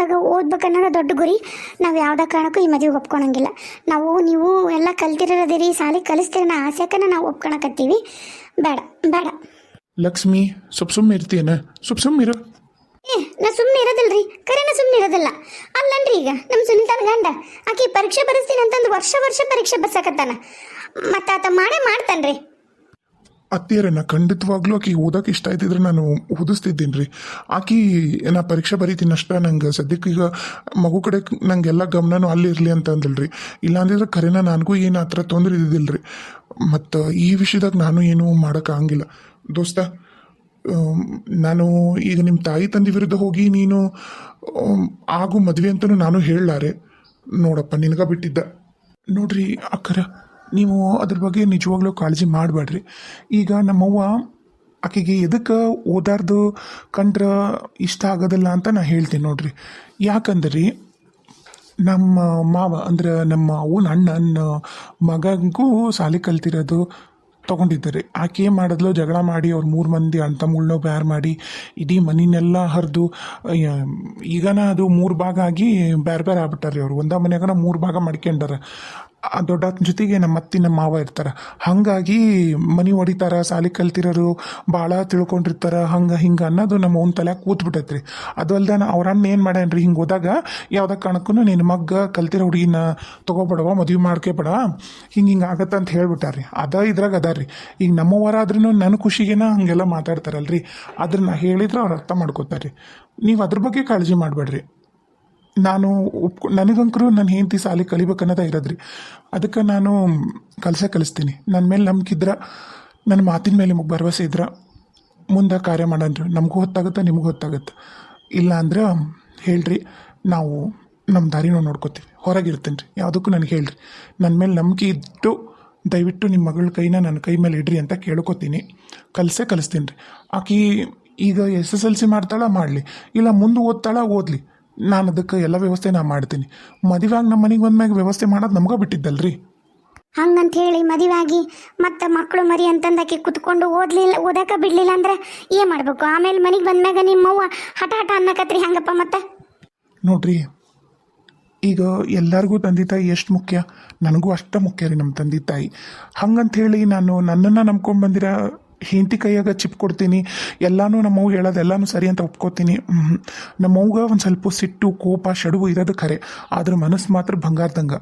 ಚಂದಾಗ ಓದ್ಬೇಕನ್ನೋದು ದೊಡ್ಡ ಗುರಿ. ನಾವು ಯಾವುದೇ ಕಾರಣಕ್ಕೂ ಈ ಮದುವೆಗೆ ಒಪ್ಕೊಳಂಗಿಲ್ಲ. ನೀವು ಎಲ್ಲ ಕಲ್ತಿರೋದಿರಿ, ಸಾಲಿ ಕಲಿಸ್ತೀರಿ ನಾ ಆಸೆಕನ ನಾವು ಒಪ್ಕೊಳಕತ್ತೀವಿ. ಬೇಡ ಬೇಡ. ಲಕ್ಷ್ಮಿ ಸುಮ್ಮನೆ ಇರ್ತೀಯನ? ಸುಮ್ಮನಿರು. ನಾ ಸುಮ್ಮನೆ ಇರೋದಿಲ್ರಿ, ಕರೆನ ಸುಮ್ಮನೆ ಇರೋದಿಲ್ಲ. ಅಲ್ಲನ್ರಿ, ಈಗ ನಮ್ಮ ಸುನಿತಾನ ಗಂಡ ಆಕಿ ಪರೀಕ್ಷೆ ಬರೆಸ್ತೀನಿ ಅಂತಂದು ವರ್ಷ ಪರೀಕ್ಷೆ ಬರ್ಸಕತ್ತಾನ. ಮತ್ತೆ ಆತ ಮಾಡ್ತಾನ್ರಿ. ಅತ್ತಿಯರನ್ನ ಖಂಡಿತವಾಗ್ಲೂ ಆಕಿ ಓದಕ್ಕೆ ಇಷ್ಟ ಆಯ್ತಿದ್ರೆ ನಾನು ಓದಿಸ್ತಿದ್ದೀನಿ ರೀ. ಆಕಿ ನಾ ಪರೀಕ್ಷೆ ಬರೀತೀನಿ ಅಷ್ಟ. ನಂಗೆ ಸದ್ಯಕ್ಕೆ ಈಗ ಮಗು ಕಡೆ ನಂಗೆಲ್ಲ ಗಮನನೂ ಅಲ್ಲಿ ಇರಲಿ ಅಂತ ಅಂದಿಲ್ರಿ. ಇಲ್ಲಾಂದಿದ್ರೆ ಕರೆನ ನನಗೂ ಏನು ಆ ಥರ ತೊಂದರೆ ಇದ್ದಿದ್ದಿಲ್ರಿ. ಮತ್ತು ಈ ವಿಷಯದಾಗ ನಾನು ಏನೂ ಮಾಡೋಕ್ಕಾಗಂಗಿಲ್ಲ ದೋಸ್ತ. ನಾನು ಈಗ ನಿಮ್ಮ ತಾಯಿ ತಂದೆ ವಿರುದ್ಧ ಹೋಗಿ ನೀನು ಆಗು ಮದುವೆ ಅಂತಲೂ ನಾನು ಹೇಳಲಾರೆ. ನೋಡಪ್ಪ ನಿನಗ ಬಿಟ್ಟಿದ್ದ. ನೋಡ್ರಿ ಅಕ್ಕರ, ನೀವು ಅದ್ರ ಬಗ್ಗೆ ನಿಜವಾಗ್ಲೂ ಕಾಳಜಿ ಮಾಡಬೇಡ್ರಿ. ಈಗ ನಮ್ಮವ್ವ ಆಕೆಗೆ ಎದಕ್ಕೆ ಓದಾರ್ದು ಕಂಡ್ರೆ ಇಷ್ಟ ಆಗೋದಿಲ್ಲ ಅಂತ ನಾ ಹೇಳ್ತೀನಿ ನೋಡ್ರಿ. ಯಾಕಂದ್ರಿ ನಮ್ಮ ಮಾವ ಅಂದ್ರೆ ನಮ್ಮ ಅವನ ಅಣ್ಣನ ಮಗನಿಗೂ ಸಾಲಿ ಕಲ್ತಿರೋದು ತೊಗೊಂಡಿದ್ದಾರೆ. ಆಕೆ ಏನು ಮಾಡಿದ್ಲು, ಜಗಳ ಮಾಡಿ ಅವ್ರು 3 ಮಂದಿ ಅಣ್ಣ ತಮ್ಮಗಳನ್ನ ಬ್ಯಾರ್ ಮಾಡಿ ಇಡೀ ಮನಿನೆಲ್ಲ ಹರಿದು ಈಗನ ಅದು 3 ಭಾಗ ಆಗಿ ಬೇರೆ ಆಗ್ಬಿಟ್ಟಾರೆ. ಅವ್ರು ಒಂದ ಮನೆಯಾಗನ 3 ಭಾಗ ಮಾಡ್ಕೊಂಡಾರ. ಆ ದೊಡ್ಡ ಜೊತೆಗೆ ನಮ್ಮ ಅತ್ತಿ ನಮ್ಮ ಮಾವ ಇರ್ತಾರೆ. ಹಾಗಾಗಿ ಮನೆ ಹೊಡಿತಾರ, ಸಾಲಿ ಕಲ್ತಿರೋರು ಭಾಳ ತಿಳ್ಕೊಂಡಿರ್ತಾರೆ, ಹಿಂಗೆ ಅನ್ನೋದು ನಮ್ಮ ಅವ್ನ ತಲೆ ಕೂತ್ಬಿಟ್ಟೈತ್ರಿ. ಅದು ಅಲ್ದ ಅವ್ರ ಅಣ್ಣ ಏನು ಮಾಡ್ಯಾನ್ರಿ, ಹಿಂಗೆ ಹೋದಾಗ ಯಾವುದೇ ಕಾರಣಕ್ಕೂ ನಿನ್ನ ಮಗ್ಗ ಕಲ್ತಿರೋ ಹುಡುಗಿನ ತೊಗೊಬೇಡವ, ಮದುವೆ ಮಾಡ್ಕೋಬೇಡ, ಹಿಂಗೆ ಆಗತ್ತೆ ಅಂತ ಹೇಳ್ಬಿಟ್ಟಾರ್ರಿ. ಇದ್ರಾಗ ಅದಾರ್ರಿ. ಈಗ ನಮ್ಮವರಾದ್ರೂ ನನ್ನ ಖುಷಿಗೇನ ಹಂಗೆಲ್ಲ ಮಾತಾಡ್ತಾರಲ್ರಿ. ಅದನ್ನ ಹೇಳಿದ್ರೆ ಅವ್ರು ಅರ್ಥ ಮಾಡ್ಕೋತಾರೆ. ನೀವು ಅದ್ರ ಬಗ್ಗೆ ಕಾಳಜಿ ಮಾಡಬೇಡ್ರಿ. ನಾನು ನನಗಂಕರು ನನ್ನ ಹೆಂಡತಿ ಸಾಲಿ ಕಲಿಬೇಕನ್ನೋದ ಇರೋದ್ರಿ. ಅದಕ್ಕೆ ನಾನು ಕಲಿಸ್ತೀನಿ. ನನ್ನ ಮೇಲೆ ನಂಬಿಕಿದ್ರೆ, ನನ್ನ ಮಾತಿನ ಮೇಲೆ ನಿಮಗೆ ಭರವಸೆ ಇದ್ರೆ ಮುಂದೆ ಕಾರ್ಯ ಮಾಡನ್ರಿ. ನಮಗೂ ಹೊತ್ತಾಗುತ್ತೆ, ನಿಮಗೂ ಹೊತ್ತಾಗುತ್ತೆ. ಇಲ್ಲ ಅಂದ್ರೆ ಹೇಳ್ರಿ, ನಾವು ನಮ್ಮ ದಾರಿ ನಾವು ನೋಡ್ಕೋತೀವಿ. ಹೊರಗಿರ್ತೀನಿ ರೀ, ಯಾವುದಕ್ಕೂ ನನಗೆ ಹೇಳ್ರಿ. ನನ್ನ ಮೇಲೆ ನಂಬಿಕೆ ಇಟ್ಟು ದಯವಿಟ್ಟು ನಿಮ್ಮ ಮಗಳ ಕೈನ ನನ್ನ ಕೈ ಮೇಲೆ ಇಡ್ರಿ ಅಂತ ಕೇಳ್ಕೊತೀನಿ. ಕಲಿಸ್ತೀನಿ ರೀ. ಆಕಿ ಈಗ SSLC ಮಾಡ್ತಾಳ, ಮಾಡಲಿ. ಇಲ್ಲ ಮುಂದೆ ಓದ್ಲಿ. ನಾನು ಅದಕ್ಕೆ ಎಲ್ಲ ವ್ಯವಸ್ಥೆ ಮಾಡ್ತೀನಿ. ಮದುವೆಯಾಗಿ ನಮ್ಮ ಮನೆಗೆ ಬಂದ್ಮ್ಯಾಗ ವ್ಯವಸ್ಥೆ ಮಾಡೋದು ನಮ್ಗೆ ಬಿಟ್ಟಿದ್ದಲ್ರಿ. ಹಂಗಂತ ಹೇಳಿ ಮದುವೆಯಾಗಿ ಮತ್ತೆ ಮಕ್ಕಳು ಮರಿ ಅಂತಂದಾಕಿ ಕುತ್ಕೊಂಡು ಓದಕ್ಕೆ ಬಿಡಲಿಲ್ಲ ಅಂದ್ರೆ ಏನು ಮಾಡಬೇಕು? ಆಮೇಲೆ ಮನೆಗೆ ಬಂದ್ಮ್ಯಾಗ ನಿಮ್ಮವ್ವ ಹಠ ಅನ್ನಕತ್ರಿ ಹಂಗಪ್ಪ. ಮತ್ತೆ ನೋಡ್ರಿ, ಈಗ ಎಲ್ಲರಿಗೂ ತಂದೆ ತಾಯಿ ಎಷ್ಟು ಮುಖ್ಯ, ನನಗೂ ಅಷ್ಟ ಮುಖ್ಯ ರೀ ನಮ್ಮ ತಂದೆ ತಾಯಿ. ಹಂಗಂತ ಹೇಳಿ ನಾನು ನನ್ನನ್ನು ನಂಬ್ಕೊಂಡು ಬಂದಿರೋ ಹೆಂಡತಿ ಕೈಯಾಗ ಚಿಪ್ ಕೊಡ್ತೀನಿ, ಎಲ್ಲನೂ ನಮ್ಮವು ಹೇಳೋದು ಎಲ್ಲನೂ ಸರಿ ಅಂತ ಒಪ್ಕೋತೀನಿ. ನಮ್ಮವ್ಗೆ ಒಂದು ಸ್ವಲ್ಪ ಸಿಟ್ಟು, ಕೋಪ, ಶಡುವು ಇರೋದು ಖರೆ. ಆದ್ರೆ ಮನಸ್ಸು ಮಾತ್ರ ಬಂಗಾರದಂಗೆ.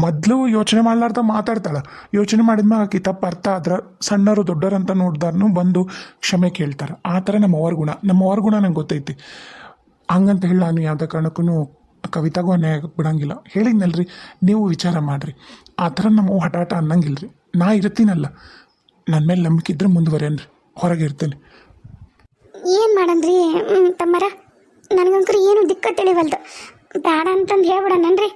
ಮೊದಲು ಯೋಚನೆ ಮಾಡ್ಲಾರ್ದ ಮಾತಾಡ್ತಾಳೆ. ಯೋಚನೆ ಮಾಡಿದ್ಮ್ಯಾಗ ಆಕಿ ತಪ್ಪು ಅರ್ಥ ಆದ್ರೆ ಸಣ್ಣರು ದೊಡ್ಡರು ಅಂತ ನೋಡ್ದಾರನು ಬಂದು ಕ್ಷಮೆ ಕೇಳ್ತಾರೆ. ಆ ಥರ ನಮ್ಮವ್ರ ಗುಣ ನಂಗೆ ಗೊತ್ತೈತಿ. ಹಂಗಂತ ಹೇಳಿ ನಾನು ಯಾವುದೇ ಕಾರಣಕ್ಕೂ ಕವಿತಾಗೂ ಅನ್ಯಾಯ ಬಿಡಂಗಿಲ್ಲ. ಹೇಳಿದ್ನಲ್ರಿ, ನೀವು ವಿಚಾರ ಮಾಡಿರಿ. ಆ ಥರ ನಮ್ಮ ಹಠಾಟ ಅನ್ನಂಗಿಲ್ರಿ. ನಾ ಇರ್ತೀನಲ್ಲ, ನನ್ನ ಮೇಲೆ ನಂಬಿಕೆ ಇದ್ರೆ ಮುಂದುವರೇನ್ರಿ, ಹೊರಗೆ ಇರ್ತೇನೆ. ಏನು ಮಾಡನ್ರಿ ತಮ್ಮರ? ನನಗಂಕರು ಏನು ದಿಕ್ಕ ತಿಳಿವಲ್ದು. ಬೇಡ ಅಂತಂದು ಹೇಳ್ಬಿಡಣನ್ರಿ.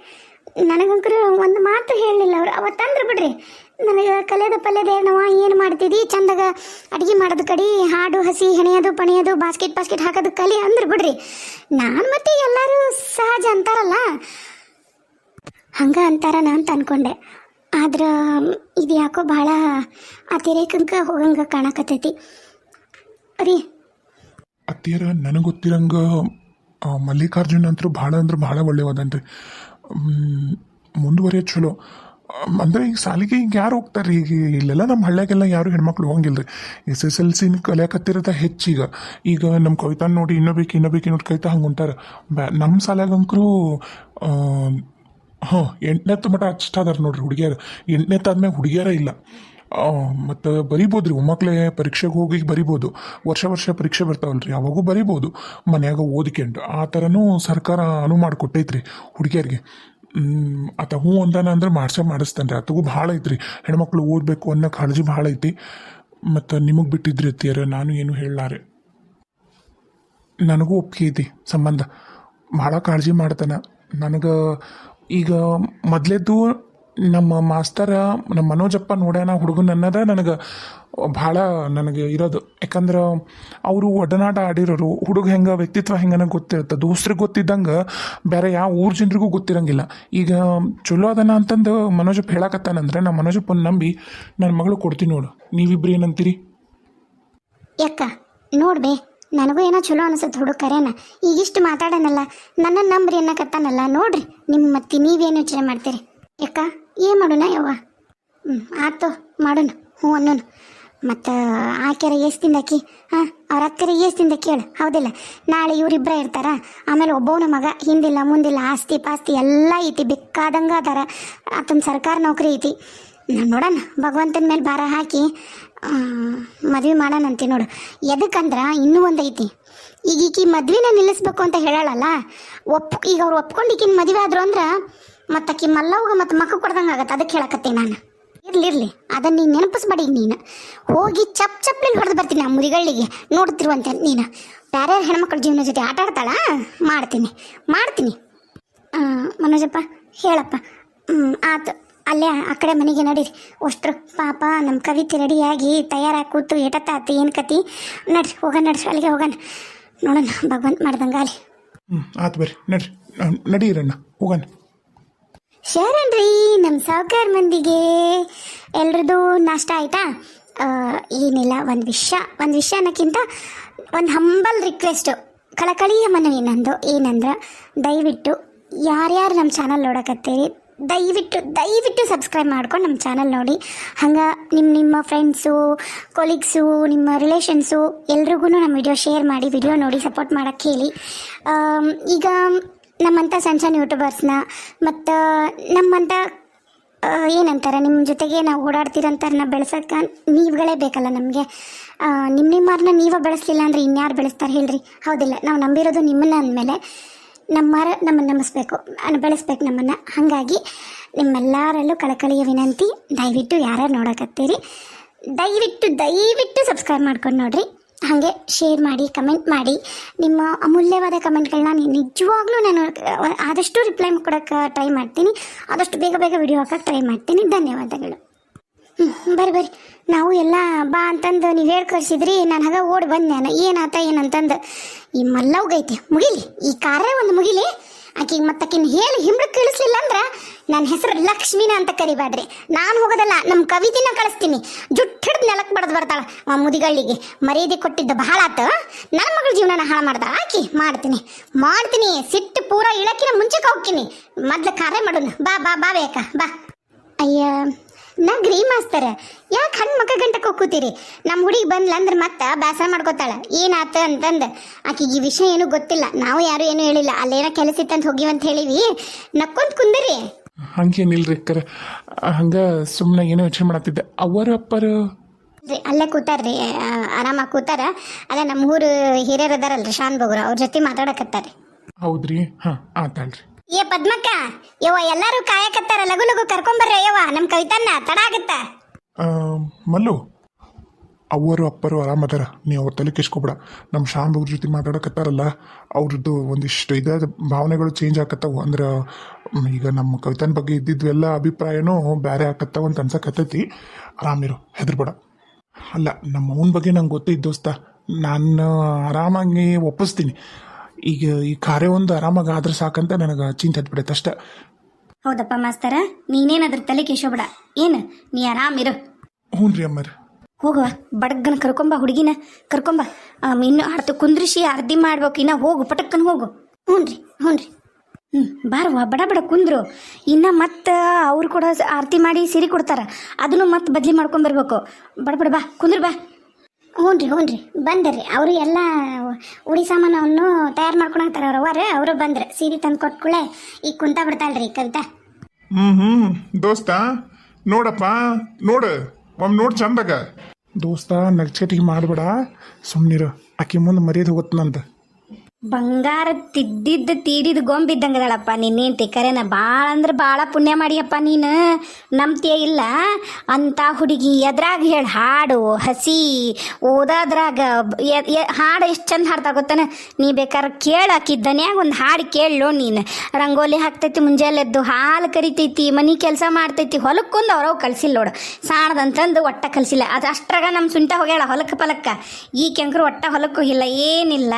ನನಗಂಕರು ಒಂದು ಮಾತು ಹೇಳಲಿಲ್ಲ ಅವರು. ಅವತ್ತಂದ್ರೆ ಬಿಡ್ರಿ, ನನಗೆ ಕಲೆದ ಪಲ್ಯದ ಏನವ ಏನು ಮಾಡ್ತಿದ್ದಿ, ಚಂದಾಗ ಅಡುಗೆ ಮಾಡೋದು ಕಡಿ, ಹಾಡು ಹಸಿ ಹೆಣೆಯೋದು ಪಣಿಯೋದು ಬಾಸ್ಕೆಟ್ ಹಾಕೋದು ಕಲಿ ಅಂದ್ರೆ ಬಿಡ್ರಿ. ನಾನು ಮತ್ತೆ ಎಲ್ಲರೂ ಸಹಜ ಅಂತಾರಲ್ಲ, ಹಂಗೆ ಅಂತಾರನ ಅಂತ ಅಂದ್ಕೊಂಡೆ. ಆದ್ರೆ ಇದು ಯಾಕೋ ಭಾಳ ಅತಿರೇಕಂಕ ಹೋಗಂಗೆ ಕಾಣಕತ್ತೈತಿ ರೀ. ಅತ್ತಿಯರ ನನಗೆ ಗೊತ್ತಿರಂಗ ಮಲ್ಲಿಕಾರ್ಜುನ್ ಅಂತೂ ಭಾಳ ಒಳ್ಳೆಯದನ್ರಿ. ಮುಂದುವರಿಯೋದು ಚಲೋ. ಅಂದರೆ ಈಗ ಸಾಲಿಗೆ ಈಗ ಯಾರು ಹೋಗ್ತಾರೆ? ಈಗ ಇಲ್ಲೆಲ್ಲ ನಮ್ಮ ಹಳ್ಳಿಯಾಗೆಲ್ಲ ಯಾರು ಹೆಣ್ಮಕ್ಳು ಹೋಗಂಗಿಲ್ಲ ರೀ. SSLC ಕಲಿಯಾಕತ್ತಿರೋದ ಹೆಚ್ಚೀಗ. ಈಗ ನಮ್ಮ ಕವಿತಾನ ನೋಡಿ ಇನ್ನೊಬೇಕು ಇನ್ನೊಂದು ಕವಿತಾ ಹಂಗೆ ಹೊಂಟಾರ. ನಮ್ಮ ಸಾಲಾಗಂಕರು 8ನೇ ಮಟ್ಟ ಅಷ್ಟ ಅದಾರ ನೋಡ್ರಿ ಹುಡುಗಿಯರು. 8ನೇ ಆದ್ಮೇಲೆ ಹುಡುಗಿಯರ ಇಲ್ಲ. ಮತ್ತು ಬರಿಬೋದು ರೀ, ಒಮ್ಮಕ್ಕಳೇ ಪರೀಕ್ಷೆಗೆ ಹೋಗಿ ಬರಿಬೋದು. ವರ್ಷ ಪರೀಕ್ಷೆ ಬರ್ತಾವಲ್ರಿ, ಅವಾಗೂ ಬರಿಬೋದು ಮನ್ಯಾಗ ಓದಿಕೊಂಡು. ಆ ಥರನೂ ಸರ್ಕಾರ ಅನುವು ಮಾಡಿಕೊಟ್ಟೈತ್ರಿ ಹುಡುಗಿಯರಿಗೆ. ಆತ ಹ್ಞೂ ಅಂದಾನ ಅಂದ್ರೆ ಮಾಡಿಸ್ತಾನೆ ರೀ. ಆತಗೂ ಭಾಳ ಐತ್ರಿ, ಹೆಣ್ಮಕ್ಳು ಓದಬೇಕು ಅನ್ನೋ ಕಾಳಜಿ ಭಾಳ ಐತಿ. ಮತ್ತು ನಿಮಗೆ ಬಿಟ್ಟಿದ್ರಿ ಅತ್ತಿಯರ, ನಾನು ಏನು ಹೇಳಲಾರೆ. ನನಗೂ ಒಪ್ಪಿಗೆ ಐತಿ ಸಂಬಂಧ. ಭಾಳ ಕಾಳಜಿ ಮಾಡ್ತಾನೆ ನನಗೆ. ಈಗ ಮೊದಲೇದ್ದು ನಮ್ಮ ಮಾಸ್ತರ ನಮ್ಮ ಮನೋಜಪ್ಪ ನೋಡ್ಯಾನ ಹುಡುಗನ ಅನ್ನೋದ ನನಗೆ ಇರೋದು. ಯಾಕಂದ್ರೆ ಅವರು ಒಡನಾಟ ಆಡಿರೋರು. ಹುಡುಗ ಹೆಂಗೆ ವ್ಯಕ್ತಿತ್ವ ಹೆಂಗನ ಗೊತ್ತಿರುತ್ತೆ. ದೋಸ್ತ್ರಿಗೆ ಗೊತ್ತಿದ್ದಂಗೆ ಬೇರೆ ಯಾವ ಊರ ಜನರಿಗೂ ಗೊತ್ತಿರಂಗಿಲ್ಲ. ಈಗ ಚಲೋ ಅದನ ಅಂತಂದು ಮನೋಜಪ್ಪ ಹೇಳಕತ್ತಾನಂದ್ರೆ ನಮ್ಮ ಮನೋಜಪ್ಪನ ನಂಬಿ ನನ್ನ ಮಗಳು ಕೊಡ್ತೀನಿ ನೋಡು. ನೀವಿಬ್ರು ಏನಂತೀರಿ? ಯಾಕ ನೋಡ್ಬೇ, ನನಗೂ ಏನೋ ಚಲೋ ಅನಿಸುತ್ತೆ ಹುಡುಗ ಕರೆನ ಈಗಿಷ್ಟು ಮಾತಾಡನಲ್ಲ ನನ್ನನ್ನು ನಂಬ್ರಿ ಅನ್ನಕತ್ತಾನಲ್ಲ ನೋಡ್ರಿ ನಿಮ್ಮ ಮತ್ತೆ ನೀವೇನು ಯೋಚನೆ ಮಾಡ್ತೀರಿ ಯಾಕ ಏನು ಮಾಡೋಣ ಯವ್ವ ಆತು ಮಾಡೋಣ ಹ್ಞೂ ಅನ್ನೋನು ಮತ್ತು ಆಕೆರ ಎಷ್ಟು ತಿಂದಾಕಿ ಹಾಂ ಅವ್ರ ಅಕ್ಕರ ಎಷ್ಟು ತಿಂದ ಕೇಳು ಹೌದಿಲ್ಲ ನಾಳೆ ಇವರಿಬ್ಬರೇ ಇರ್ತಾರ ಆಮೇಲೆ ಒಬ್ಬವನ ಮಗ ಹಿಂದಿಲ್ಲ ಮುಂದಿಲ್ಲ ಆಸ್ತಿ ಪಾಸ್ತಿ ಎಲ್ಲ ಐತಿ ಬೇಕಾದಂಗೆ ಅದಾರ ಆತನ ಸರ್ಕಾರ ನೌಕರಿ ಐತಿ ನೋಡೋಣ ಭಗವಂತನ ಮೇಲೆ ಭಾರ ಹಾಕಿ ಮದುವೆ ಮಾಡೋಣಂತೆ ನೋಡು ಎದಕ್ಕಂದ್ರೆ ಇನ್ನೂ ಒಂದು ಐತಿ ಈಗ ಈಕಿ ಮದ್ವೆನ ನಿಲ್ಲಿಸ್ಬೇಕು ಅಂತ ಹೇಳಲ್ಲ ಈಗ ಅವ್ರು ಒಪ್ಕೊಂಡು ಈಕಿನ ಮದುವೆ ಆದ್ರು ಅಂದ್ರೆ ಮತ್ತು ಆಕಿ ಮಲ್ಲವ್ಗ ಮತ್ತು ಮಕ್ಕ ಕೊಡ್ದಂಗೆ ಆಗತ್ತೆ ಅದಕ್ಕೆ ಹೇಳಕತ್ತೆ ನಾನು ಇರ್ಲಿ ಅದನ್ನ ನೀನು ನೆನಪಿಸ್ಬೇಡಿ ನೀನು ಹೋಗಿ ಚಪ್ಪಲಿ ಹೊಡೆದು ಬರ್ತೀನಿ ಆ ಮುರಿಗಳಿಗೆ ನೋಡ್ತಿರುವಂತೆ ನೀನು ಬೇರೆ ಹೆಣ್ಮಕ್ಳ ಜೀವನ ಜೊತೆ ಆಟ ಆಡ್ತಾಳ ಮಾಡ್ತೀನಿ ಮನೋಜಪ್ಪ ಹೇಳಪ್ಪ ಆತು ಅಲ್ಲೇ ಆ ಕಡೆ ಮನೆಗೆ ನಡೀರಿ ಅಷ್ಟ್ರು ಪಾಪ ನಮ್ಮ ಕವಿತೆ ರೆಡಿಯಾಗಿ ತಯಾರಾಗಿ ಕೂತು ಏಟತ್ತಾತಿ ಏನು ಕತಿ ನಡ್ರಿ ಹೋಗೋಣ ನಡ್ರಿ ಅಲ್ಲಿಗೆ ಹೋಗೋಣ ನೋಡೋಣ ಭಗವಂತ ಮಾಡ್ದಂಗೆ ಅಲ್ಲಿ ಆತು ಬರ್ರಿ ನಡೀರಣ್ಣ ಹೋಗೋಣ ಶರಣ್ರಿ ನಮ್ಮ ಸಾವುಕಾರ ಮಂದಿಗೆ ಎಲ್ರದ್ದು ನಾಷ್ಟ ಆಯಿತಾ ಏನಿಲ್ಲ ಒಂದು ವಿಷಯ ಅನ್ನೋಕ್ಕಿಂತ ಒಂದು ಹಂಬಲ್ ರಿಕ್ವೆಸ್ಟು ಕಳಕಳಿಯ ಮನವಿ ನಂದು ಏನಂದ್ರೆ ದಯವಿಟ್ಟು ಯಾರ್ಯಾರು ನಮ್ಮ ಚಾನಲ್ ನೋಡಕತ್ತೀರಿ ದಯವಿಟ್ಟು ಸಬ್ಸ್ಕ್ರೈಬ್ ಮಾಡ್ಕೊಂಡು ನಮ್ಮ ಚಾನಲ್ ನೋಡಿ ಹಂಗೆ ನಿಮ್ಮ ಫ್ರೆಂಡ್ಸು ಕೊಲೀಗ್ಸು ನಿಮ್ಮ ರಿಲೇಷನ್ಸು ಎಲ್ರಿಗೂ ನಮ್ಮ ವಿಡಿಯೋ ಶೇರ್ ಮಾಡಿ ವಿಡಿಯೋ ನೋಡಿ ಸಪೋರ್ಟ್ ಮಾಡೋಕ್ಕೆ ಹೇಳಿ ಈಗ ನಮ್ಮಂಥ ಸಣ್ಣ ಯೂಟ್ಯೂಬರ್ಸ್ನ ಮತ್ತು ನಮ್ಮಂಥ ಏನಂತಾರೆ ನಿಮ್ಮ ಜೊತೆಗೆ ನಾವು ಓಡಾಡ್ತಿರೋಂಥವ್ರನ್ನ ಬೆಳೆಸೋಕೆ ನೀವುಗಳೇ ಬೇಕಲ್ಲ ನಮಗೆ ನಿಮ್ಮನ್ನ ನೀವೇ ಬೆಳೆಸಲಿಲ್ಲ ಅಂದರೆ ಇನ್ಯಾರು ಬೆಳೆಸ್ತಾರೆ ಹೇಳ್ರಿ ಹೌದಿಲ್ಲ ನಾವು ನಂಬಿರೋದು ನಿಮ್ಮನ್ನ ಅಂದಮೇಲೆ ನಮ್ಮನ್ನು ನಂಬಿಸ್ಬೇಕು ಬೆಳೆಸ್ಬೇಕು ನಮ್ಮನ್ನು ಹಾಗಾಗಿ ನಿಮ್ಮೆಲ್ಲರಲ್ಲೂ ಕಳಕಳಿಯ ವಿನಂತಿ ದಯವಿಟ್ಟು ಯಾರು ನೋಡಕತ್ತೀರಿ ದಯವಿಟ್ಟು ಸಬ್ಸ್ಕ್ರೈಬ್ ಮಾಡ್ಕೊಂಡು ನೋಡಿರಿ ಹಾಗೆ ಶೇರ್ ಮಾಡಿ ಕಮೆಂಟ್ ಮಾಡಿ ನಿಮ್ಮ ಅಮೂಲ್ಯವಾದ ಕಮೆಂಟ್ಗಳನ್ನ ನಿಜವಾಗ್ಲೂ ನಾನು ಆದಷ್ಟು ರಿಪ್ಲೈ ಕೊಡೋಕ್ಕೆ ಟ್ರೈ ಮಾಡ್ತೀನಿ ಆದಷ್ಟು ಬೇಗ ವಿಡಿಯೋ ಹಾಕೋಕ್ಕೆ ಟ್ರೈ ಮಾಡ್ತೀನಿ ಧನ್ಯವಾದಗಳು ಬರ್ರಿ ನಾವು ಎಲ್ಲ ಬಾ ಅಂತಂದು ನೀವು ಹೇಳಿ ಕಳಿಸಿದ್ರಿ ನಾನು ಹಾಗೆ ಓಡಿ ಬಂದೆ ನಾನು ಏನಾತ ಏನಂತಂದು ಈ ಮಲ್ಲವ್ಗೈತಿ ಮುಗಿಲಿ ಈ ಕಾರ್ಯ ಒಂದು ಮುಗಿಲಿ ಆಕಿಗೆ ಮತ್ತಾಕಿನ ಹೇಳಿ ಹಿಂಬಳಕ್ಕೆ ಕಳಿಸ್ಲಿಲ್ಲ ಅಂದ್ರೆ ನನ್ನ ಹೆಸರು ಲಕ್ಷ್ಮೀನ ಅಂತ ಕರಿಬೇಡ್ರಿ ನಾನು ಹೋಗೋದಲ್ಲ ನಮ್ಮ ಕವಿತಿನ ಕಳಿಸ್ತೀನಿ ಜುಟ್ಟು ಹಿಡ್ದು ನೆಲಕ್ಕೆ ಬಡ್ದು ಬರ್ತಾಳೆ ಆ ಮುದಿಗಳಿಗೆ ಮರ್ಯಾದೆ ಕೊಟ್ಟಿದ್ದ ಬಹಳ ಆತ ನನ್ನ ಮಗಳ ಜೀವನನ ಹಾಳು ಮಾಡ್ದ ಆಕಿ ಮಾಡ್ತೀನಿ ಸಿಟ್ಟು ಪೂರ ಇಳಕಿನ ಮುಂಚೆಗೆ ಹೋಗ್ತೀನಿ ಮೊದ್ಲು ಕಾರ್ಯ ಮಾಡೋಣ ಬಾ ಬೇಕ ಬಾ ಅಯ್ಯ ನಗ್ರಿ ಮಾಸ್ತರ ಯಾಕೆ ಹಣ್ಣು ಮಕ್ಕ ಗಂಟಕ್ಕೆ ಹೋಗ್ಕೋತೀರಿ ನಮ್ಮ ಹುಡುಗಿ ಬಂದ್ಲ ಅಂದ್ರೆ ಮತ್ತೆ ಬೇಸರ ಮಾಡ್ಕೋತಾಳೆ ಏನಾತ ಅಂತಂದು ಆಕಿಗೆ ಈ ವಿಷಯ ಏನೂ ಗೊತ್ತಿಲ್ಲ ನಾವು ಯಾರು ಏನೂ ಹೇಳಿಲ್ಲ ಅಲ್ಲೇನೋ ಕೆಲಸ ಇತ್ತಂತ ಹೋಗಿವಂತ ಹೇಳಿವಿ ನಕ್ಕೊಂತ ಕುಂದ್ರಿ ಹಂಗೇನಿಲ್ರಿ ಕರೆ ಹಂಗೆ ಸುಮ್ಮನೆ ಏನೋ ಯೋಚನೆ ಮಾಡತ್ತಿದ್ದೆ ಅವರ ಅಪ್ಪರು ಅಲ್ಲೇ ಕೂತಾರ್ರಿ ಆರಾಮಾಗಿ ಕೂತಾರ ಅದೇ ನಮ್ಮ ಊರು ಹಿರಿಯರು ಅದಾರಲ್ರಿ ಶಾನ್ ಬಗ್ರು ಅವ್ರ ಜೊತೆ ಮಾತಾಡಕತ್ತಾರೆ ಹೌದ್ರಿ ಹಾಂ ಆತಾಳ್ರಿ ಏ ಪದ್ಮಕ್ಕ ಯವ್ವ ಎಲ್ಲರೂ ಕಾಯಕತ್ತಾರ ಲಗು ಕರ್ಕೊಂಬರ್ರಿ ಯವ್ವ ನಮ್ಮ ಕವಿತನ್ನ ತಡ ಆಗತ್ತ ಮಲ್ಲು ಅವರು ಅಪ್ಪರು ಆರಾಮದಾರ ನೀವು ಅವ್ರ ತಲೆ ಕೆಸ್ಕೊಬೇಡ ನಮ್ಮ ಶಾನ್ ಅವ್ರ ಜೊತೆ ಮಾತಾಡಕತ್ತಾರಲ್ಲ ಅವ್ರದ್ದು ಒಂದಿಷ್ಟು ಇದಾದ ಭಾವನೆಗಳು ಚೇಂಜ್ ಆಕತ್ತಾವು ಅಂದ್ರೆ ಈಗ ನಮ್ಮ ಕವಿತನ ಬಗ್ಗೆ ಇದ್ದಿದ್ವೆಲ್ಲ ಅಭಿಪ್ರಾಯನೂ ಬೇರೆ ಆಕತ್ತಾವ ಅಂತ ಅನ್ಸಕತ್ತೈತಿ ಆರಾಮಿರು ಹೆದರ್ಬೇಡ ಅಲ್ಲ ನಮ್ಮ ಅವನ ಬಗ್ಗೆ ನಂಗೆ ಗೊತ್ತಿದ್ದ ದೋಸ್ತ ನಾನು ಆರಾಮಾಗಿ ಒಪ್ಪಿಸ್ತೀನಿ ಈಗ ಈ ಕಾರ್ಯ ಒಂದು ಆರಾಮಾಗಿ ಆದ್ರೆ ಸಾಕಂತ ನನಗೆ ಚಿಂತೆ ಹತ್ಬಿಡೈತೆ ಅಷ್ಟೆ ಹೌದಪ್ಪ ಮಾಸ್ತರ ನೀನೇನಾದ್ರೂ ತಲೆ ಕೆಶೋಬೇಡ ಏನು ನೀ ಆರಾಮಿರು ಹ್ಞೂ ರೀ ಅಮ್ಮರ ಹೋಗುವ ಬಡಗ್ಗನ ಕರ್ಕೊಂಬ ಹುಡುಗಿನ ಕರ್ಕೊಂಬ ಇನ್ನು ಅರ್ಧ ಕುಂದ್ರಿಸಿ ಅರ್ಧಿ ಮಾಡ್ಬೇಕು ಇನ್ನ ಹೋಗು ಪಟಕ್ಕನ ಹೋಗು ಹ್ಞೂ ರೀ ಬಾರವ್ವ ಬಡ ಕುಂದ್ರು ಇನ್ನು ಮತ್ತೆ ಅವ್ರು ಕೂಡ ಆರತಿ ಮಾಡಿ ಸೀರೆ ಕೊಡ್ತಾರ ಅದನ್ನು ಮತ್ತೆ ಬದಲಿ ಮಾಡ್ಕೊಂಬರ್ಬೇಕು ಬಡ ಬಾ ಕುಂದ್ರು ಬಾ ಹ್ಞೂ ರೀ ಬಂದರ್ರಿ ಅವರು ಎಲ್ಲ ಉಡಿ ಸಾಮಾನವನ್ನು ತಯಾರು ಮಾಡ್ಕೊಳಕ್ತಾರ ಅವರು ಬಂದ್ರೆ ಸೀರೆ ತಂದು ಕೊಟ್ಕೊಳ್ಳೆ ಈಗ ಕುಂತ ಬಿಡ್ತಾಳ್ರಿ ಕವಿತಾ ದೋಸ್ತ ನೋಡಪ್ಪ ನೋಡು ನೋಡು ಚಂದಾಗ ದೋಸ್ತ ನಗ್ಚಟಿಗೆ ಮಾಡಬೇಡ ಸುಮ್ಮನಿರು ಆಕೆ ಮುಂದೆ ಮರ್ಯಾದೆ ಹೋಗುತ್ತಂತ ಬಂಗಾರ ತಿದ್ದಿದ್ದು ತೀಡಿದ ಗೊಂಬಿದ್ದಂಗದಳಪ್ಪ ನಿನ್ನೇಂತಿ ಕರೆನ ಭಾಳ ಅಂದ್ರೆ ಭಾಳ ಪುಣ್ಯ ಮಾಡಿಯಪ್ಪ ನೀನು ನಂಬ್ತಿಯ ಇಲ್ಲ ಅಂತ ಹುಡುಗಿ ಎದ್ರಾಗ ಹೇಳಿ ಹಾಡು ಹಸಿ ಓದೋದ್ರಾಗ ಹಾಡು ಎಷ್ಟು ಚಂದ ಹಾಡ್ತಾ ಗೊತ್ತಾನ ನೀ ಬೇಕಾದ್ರೆ ಕೇಳಾಕಿ ದನ್ಯಾಗ ಒಂದು ಹಾಡು ಕೇಳೋ ನೀನು ರಂಗೋಲಿ ಹಾಕ್ತೈತಿ ಮುಂಜಾನೆದ್ದು ಹಾಲು ಕರಿತೈತಿ ಮನೆ ಕೆಲಸ ಮಾಡ್ತೈತಿ ಹೊಲಕ್ಕೊಂದು ಅವ್ರವ್ ಕಳ್ಸಿಲ್ಲ ನೋಡು ಸಾಣದಂತಂದು ಒಟ್ಟ ಕಲಿಸಿಲ್ಲ ಅದು ಅಷ್ಟ್ರಾಗ ನಮ್ಮ ಸುಂಟ ಹೋಗ್ಯಾಳ ಹೊಲಕ್ಕ ಈ ಕೆಂಕರು ಒಟ್ಟ ಹೊಲಕ್ಕೆ ಹೋಗಿಲ್ಲ ಏನಿಲ್ಲ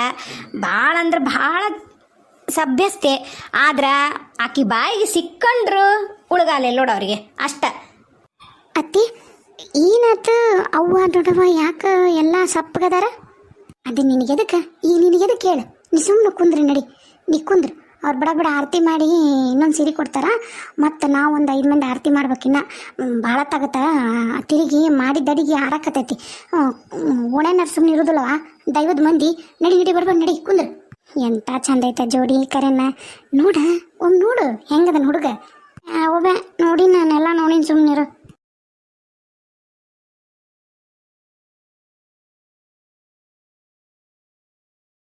ಭಾಳ ಅಂದ್ರೆ ಭಾಳ ಸಭ್ಯಸ್ತೆ ಆದ್ರೆ ಆಕಿ ಬಾಯಿಗೆ ಸಿಕ್ಕಂಡ್ರು ಉಳ್ಗಾಲೆ ನೋಡು ಅವ್ರಿಗೆ ಅಷ್ಟ ಅತ್ತಿ ಏನಾತ ಅವ್ವ ದೊಡ್ಡವ ಯಾಕೆ ಎಲ್ಲ ಸಪ್ಪಗದಾರ ಅದು ನಿನಗೆ ಎದಕ್ಕೆ ಈಗ ನಿನಗೆ ಎದಕ್ಕೆ ಹೇಳು, ನೀ ಸುಮ್ಮನೆ ಕುಂದ್ರಿ ನಡಿ, ನೀ ಕುಂದ್ರು. ಅವ್ರು ಬಡ ಬಡ ಆರತಿ ಮಾಡಿ ಇನ್ನೊಂದು ಸೀರೆ ಕೊಡ್ತಾರ, ಮತ್ತು ನಾವು ಒಂದು 5 ಮಂದಿ ಆರತಿ ಮಾಡ್ಬೇಕಿನ್ನ ಭಾಳ ತಗತ್ತ. ತಿರುಗಿ ಮಾಡಿದ ಅಡಿಗೆ ಆಡಕತ್ತೈತಿ. ಓಣೆನಾರು ಸುಮ್ಮನೆ ಇರೋದಿಲ್ಲವ, ದೈವದ ಮಂದಿ. ನಡಿ ನಡಿ ಬರ್ಬೇಕು, ನಡಿ ಕುಂದ್ರು. ಎಂಥ ಚಂದ ಐತೆ ಜೋಡಿ ಕರೆನ. ನೋಡ ನೋಡು ಹೆಂಗದನ್ ಹುಡುಗ. ಒಬ್ಬ ನೋಡಿ ನಾನೆಲ್ಲ ನೋಡಿನ ಸುಮ್ಮನಿರು.